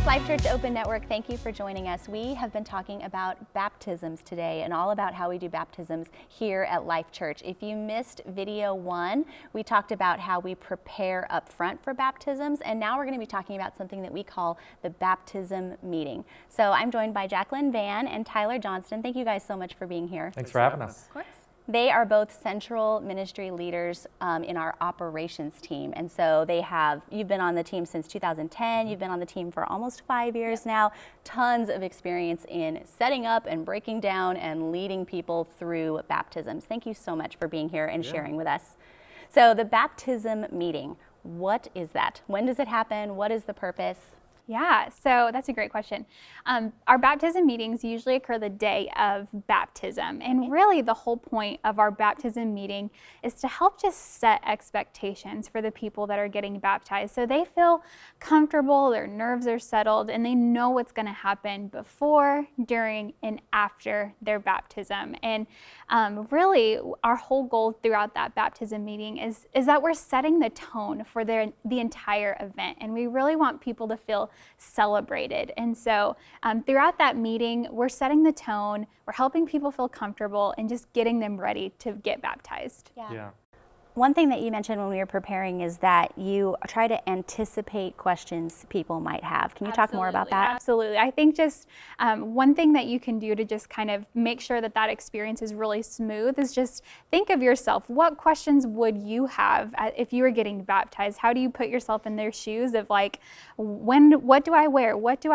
Life.Church Open Network, thank you for joining us. We have been talking about baptisms today and all about how we do baptisms here at Life.Church. If you missed video 1, we talked about how we prepare up front for baptisms, and now we're going to be talking about something that we call the baptism meeting. So I'm joined by Jacqueline Van and Tyler Johnston. Thank you guys so much for being here. Thanks for having us. Of course. They are both central ministry leaders in our operations team. And so you've been on the team since 2010. You've been on the team for almost 5 years now. Tons of experience in setting up and breaking down and leading people through baptisms. Thank you so much for being here and sharing with us. So the baptism meeting, what is that? When does it happen? What is the purpose? Yeah, so that's a great question. Our baptism meetings usually occur the day of baptism. And really the whole point of our baptism meeting is to help just set expectations for the people that are getting baptized. So they feel comfortable, their nerves are settled, and they know what's going to happen before, during, and after their baptism. And really our whole goal throughout that baptism meeting is that we're setting the tone for the entire event. And we really want people to feel celebrated. And so throughout that meeting, we're setting the tone, we're helping people feel comfortable, and just getting them ready to get baptized. Yeah. One thing that you mentioned when we were preparing is that you try to anticipate questions people might have. Can you talk more about that? Absolutely. I think just one thing that you can do to just kind of make sure that that experience is really smooth is just think of yourself. What questions would you have if you were getting baptized? How do you put yourself in their shoes of like, what do I wear? What's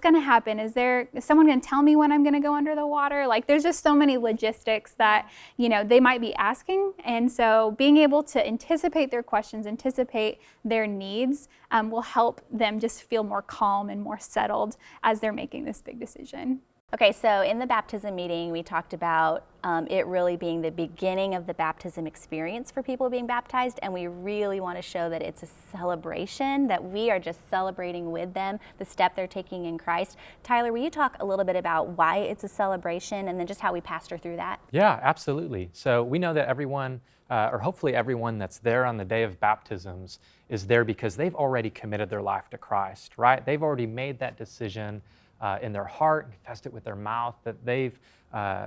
going to happen? Is someone going to tell me when I'm going to go under the water? Like there's just so many logistics that, they might be asking. And so being able to anticipate their questions, anticipate their needs will help them just feel more calm and more settled as they're making this big decision. Okay, so in the baptism meeting, we talked about it really being the beginning of the baptism experience for people being baptized, and we really want to show that it's a celebration, that we are just celebrating with them the step they're taking in Christ. Tyler, will you talk a little bit about why it's a celebration and then just how we pastor through that? Yeah, absolutely. So we know that everyone, or hopefully everyone that's there on the day of baptisms is there because they've already committed their life to Christ, right? They've already made that decision in their heart, confessed it with their mouth, that they've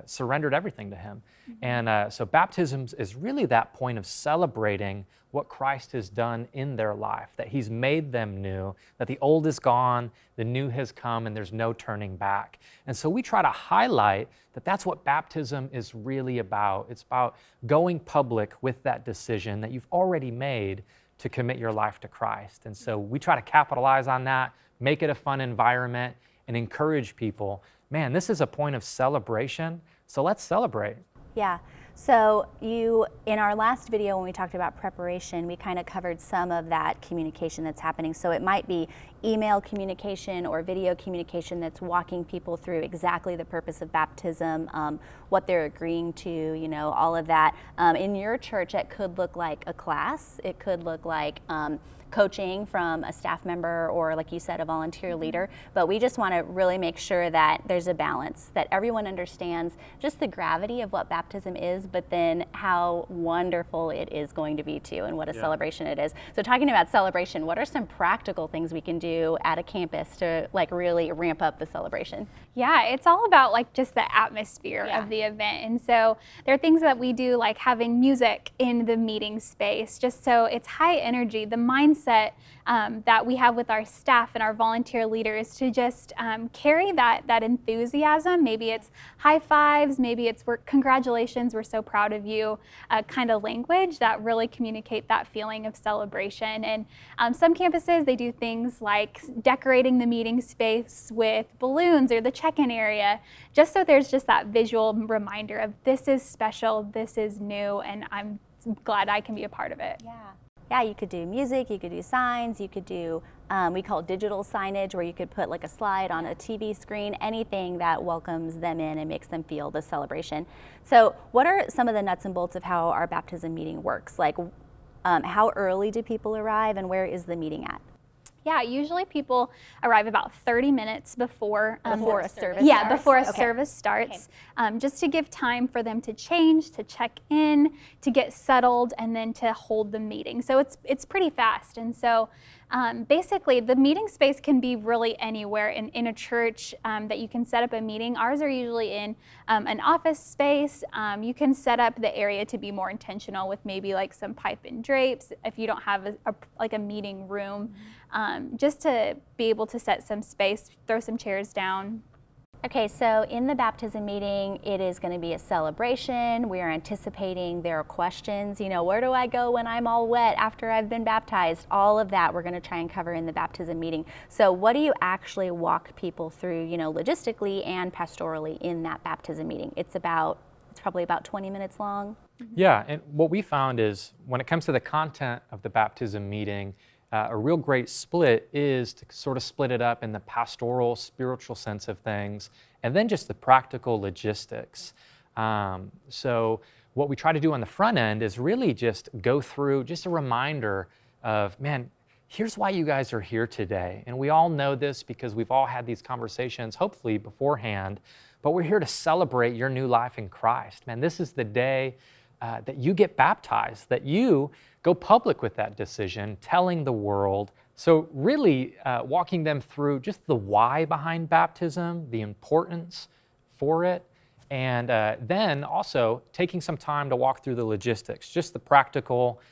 surrendered everything to Him. Mm-hmm. And so baptisms is really that point of celebrating what Christ has done in their life, that He's made them new, that the old is gone, the new has come, and there's no turning back. And so we try to highlight that that's what baptism is really about. It's about going public with that decision that you've already made to commit your life to Christ. And so we try to capitalize on that, make it a fun environment, and encourage people, man, this is a point of celebration, so let's celebrate. Yeah, so in our last video when we talked about preparation, we kind of covered some of that communication that's happening. So it might be email communication or video communication that's walking people through exactly the purpose of baptism, what they're agreeing to, all of that. In your church, it could look like a class. It could look like coaching from a staff member or, like you said, a volunteer leader. But we just want to really make sure that there's a balance, that everyone understands just the gravity of what baptism is, but then how wonderful it is going to be too, and what a celebration it is. So talking about celebration, what are some practical things we can do at a campus to really ramp up the celebration? Yeah, it's all about just the atmosphere of the event. And so there are things that we do, like having music in the meeting space, just so it's high energy. The mindset that we have with our staff and our volunteer leaders to just carry that enthusiasm. Maybe it's high fives, maybe it's congratulations, we're so proud of you, kind of language that really communicate that feeling of celebration. And some campuses, they do things like decorating the meeting space with balloons or the check-in area, just so there's just that visual reminder of this is special, this is new, and I'm glad I can be a part of it. Yeah, you could do music, you could do signs, you could do, we call it digital signage, where you could put a slide on a TV screen, anything that welcomes them in and makes them feel the celebration. So what are some of the nuts and bolts of how our baptism meeting works? How early do people arrive, and where is the meeting at? Yeah, usually people arrive about 30 minutes before a service. Yeah, before a service starts, just to give time for them to change, to check in, to get settled, and then to hold the meeting. So it's pretty fast. And so Basically, the meeting space can be really anywhere in a church that you can set up a meeting. Ours are usually in an office space. You can set up the area to be more intentional with maybe like some pipe and drapes if you don't have like a meeting room, just to be able to set some space, throw some chairs down. Okay, so in the baptism meeting, it is going to be a celebration. We are anticipating there are questions, where do I go when I'm all wet after I've been baptized? All of that we're going to try and cover in the baptism meeting. So what do you actually walk people through, logistically and pastorally in that baptism meeting? It's probably about 20 minutes long. Yeah, and what we found is when it comes to the content of the baptism meeting, a real great split is to sort of split it up in the pastoral, spiritual sense of things, and then just the practical logistics. So what we try to do on the front end is really just go through just a reminder of, man, here's why you guys are here today. And we all know this because we've all had these conversations, hopefully beforehand, but we're here to celebrate your new life in Christ. Man, this is the day that you get baptized, that you go public with that decision, telling the world. So really walking them through just the why behind baptism, the importance for it, and then also taking some time to walk through the logistics, just the practical,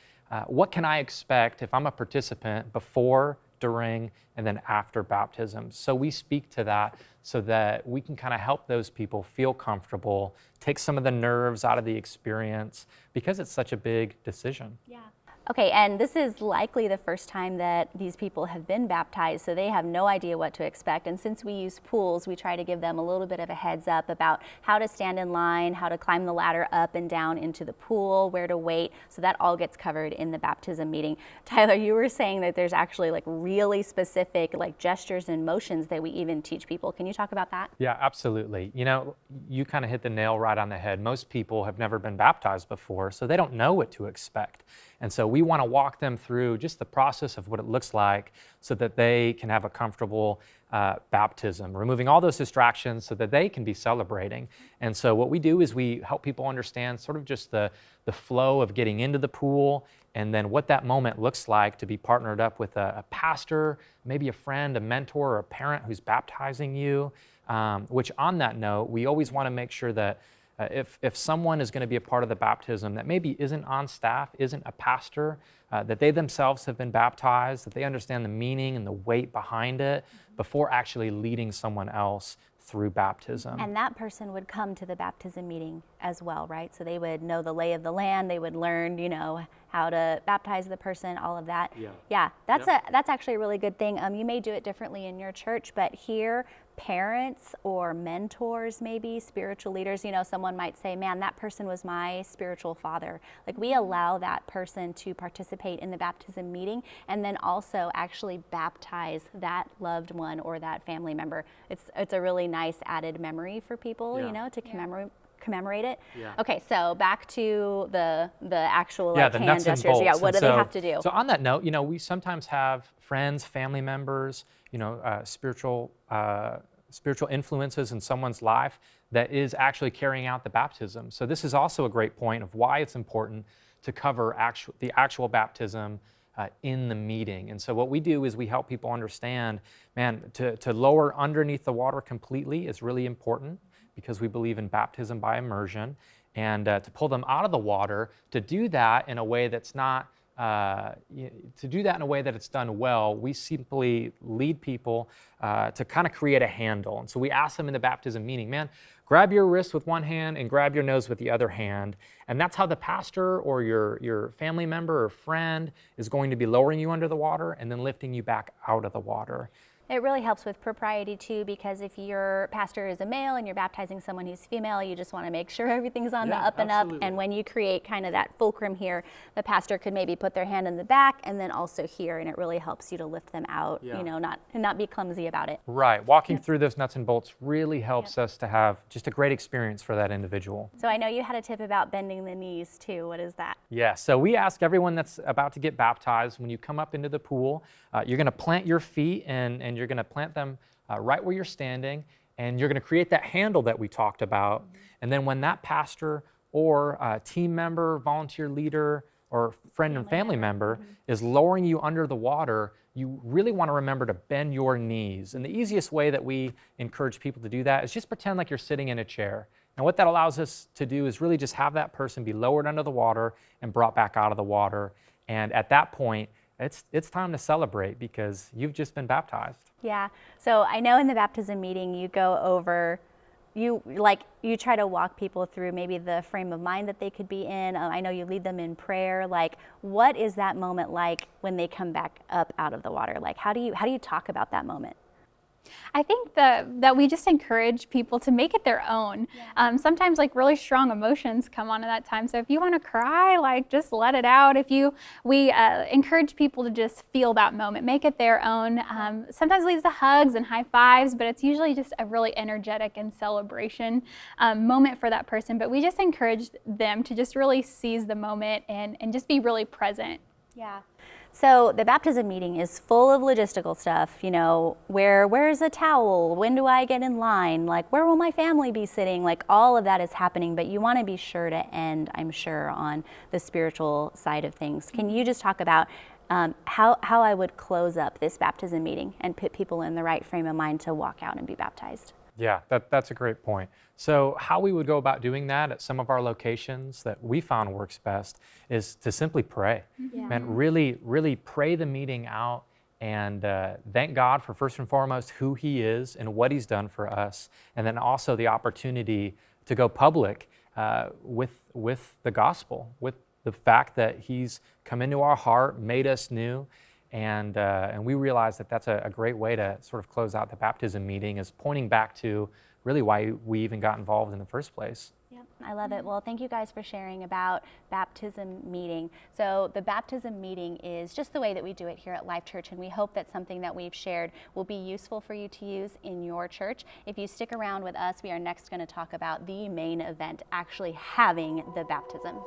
what can I expect if I'm a participant before, during, and then after baptism. So we speak to that so that we can kind of help those people feel comfortable, take some of the nerves out of the experience, because it's such a big decision. Yeah. Okay, and this is likely the first time that these people have been baptized, so they have no idea what to expect. And since we use pools, we try to give them a little bit of a heads up about how to stand in line, how to climb the ladder up and down into the pool, where to wait. So that all gets covered in the baptism meeting. Tyler, you were saying that there's actually like really specific like gestures and motions that we even teach people. Can you talk about that? Yeah, absolutely. You kind of hit the nail right on the head. Most people have never been baptized before, so they don't know what to expect. And so we want to walk them through just the process of what it looks like so that they can have a comfortable baptism, removing all those distractions so that they can be celebrating. And so what we do is we help people understand sort of just the flow of getting into the pool, and then what that moment looks like to be partnered up with a pastor, maybe a friend, a mentor, or a parent who's baptizing you, which on that note, we always want to make sure that if someone is going to be a part of the baptism that maybe isn't on staff, isn't a pastor, that they themselves have been baptized, that they understand the meaning and the weight behind it before actually leading someone else through baptism. And that person would come to the baptism meeting as well, right? So they would know the lay of the land, they would learn, how to baptize the person, all of that. Yeah, that's actually a really good thing. You may do it differently in your church, but here, parents or mentors, maybe spiritual leaders, someone might say, man, that person was my spiritual father. Like, we allow that person to participate in the baptism meeting and then also actually baptize that loved one or that family member. It's a really nice added memory for people, to commemorate it. Yeah. Okay, so back to the actual the hand nuts gestures. and bolts. Yeah, what do they have to do? So on that note, we sometimes have friends, family members, spiritual influences in someone's life that is actually carrying out the baptism. So this is also a great point of why it's important to cover the actual baptism in the meeting. And so what we do is we help people understand, man, to lower underneath the water completely is really important, because we believe in baptism by immersion, and to pull them out of the water, to do that in a way that's not, to do that in a way that it's done well, we simply lead people to kind of create a handle. And so we ask them in the baptism meeting, man, grab your wrist with one hand and grab your nose with the other hand. And that's how the pastor or your family member or friend is going to be lowering you under the water and then lifting you back out of the water. It really helps with propriety too, because if your pastor is a male and you're baptizing someone who's female, you just want to make sure everything's on the up and up. And when you create kind of that fulcrum here, the pastor could maybe put their hand in the back and then also here, and it really helps you to lift them out, not be clumsy about it. Right. Walking through those nuts and bolts really helps us to have just a great experience for that individual. So I know you had a tip about bending the knees too. What is that? Yeah. So we ask everyone that's about to get baptized, when you come up into the pool, you're going to plant your feet and you're going to plant them right where you're standing, and you're going to create that handle that we talked about. And then when that pastor or team member, volunteer leader, or friend and family member is lowering you under the water, you really want to remember to bend your knees. And the easiest way that we encourage people to do that is just pretend like you're sitting in a chair. And what that allows us to do is really just have that person be lowered under the water and brought back out of the water. And at that point, it's time to celebrate because you've just been baptized. Yeah. So I know in the baptism meeting you go over, you try to walk people through maybe the frame of mind that they could be in. I know you lead them in prayer. Like, what is that moment like when they come back up out of the water? Like, how do you talk about that moment? I think that we just encourage people to make it their own. Yeah. Sometimes like really strong emotions come on at that time. So if you want to cry, like just let it out. We encourage people to just feel that moment, make it their own. Sometimes leads to hugs and high fives, but it's usually just a really energetic and celebration moment for that person. But we just encourage them to just really seize the moment and just be really present. Yeah. So the baptism meeting is full of logistical stuff, you know, where's a towel? When do I get in line? Like, where will my family be sitting? Like, all of that is happening, but you want to be sure to end, I'm sure, on the spiritual side of things. Can you just talk about how I would close up this baptism meeting and put people in the right frame of mind to walk out and be baptized? Yeah, that's a great point. So how we would go about doing that at some of our locations that we found works best is to simply pray. Yeah. And really pray the meeting out and thank God for first and foremost who He is and what He's done for us. And then also the opportunity to go public with the gospel, with the fact that He's come into our heart, made us new. And we realize that that's a great way to sort of close out the baptism meeting, is pointing back to really why we even got involved in the first place. Yep, I love it. Well, thank you guys for sharing about baptism meeting. So the baptism meeting is just the way that we do it here at Life.Church, and we hope that something that we've shared will be useful for you to use in your church. If you stick around with us, we are next going to talk about the main event, actually having the baptism.